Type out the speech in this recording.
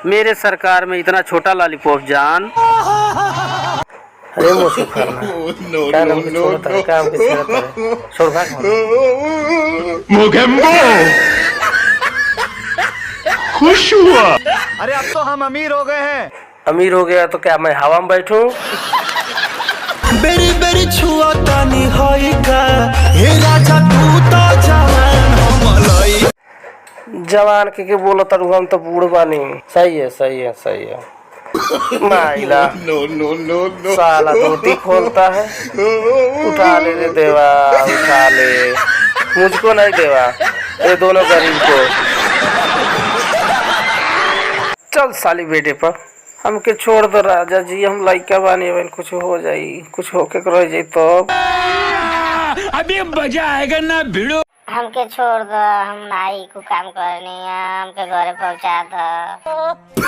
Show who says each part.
Speaker 1: मेरे सरकार में इतना छोटा लॉलीपॉप जान।
Speaker 2: अरे मुझे फरना क्या नाम के छोड़ता है, काम के छोड़ता है, छोड़ भाग
Speaker 3: मोगेम्बो खुश हुआ।
Speaker 4: अरे अब तो हम अमीर हो गए हैं।
Speaker 2: अमीर हो गया तो क्या मैं हवा में बैठूं?
Speaker 5: बेरी बेरी छुआ तानी होई का हे राजा तू तो जवान हो मलाई।
Speaker 2: जवान के बोलो तरु हम तो बूढ़ बानी। सही है सही है सही है। माइला
Speaker 3: नो
Speaker 2: साला धोती खोलता है। उठा ले रे देवा, उठा ले, मुझको नहीं देवा, ये दोनों गरीब को। चल साली बेटे पर हमके छोड़ दो राजा जी, हम लइका बानी, बन कुछ हो जाई, कुछ होके रह जाई तो
Speaker 3: अभी मजा आएगा ना भिड़ो।
Speaker 6: हमके छोड़ दो, हम नाई को काम करनी है, हमके घरे पहुंचा दो।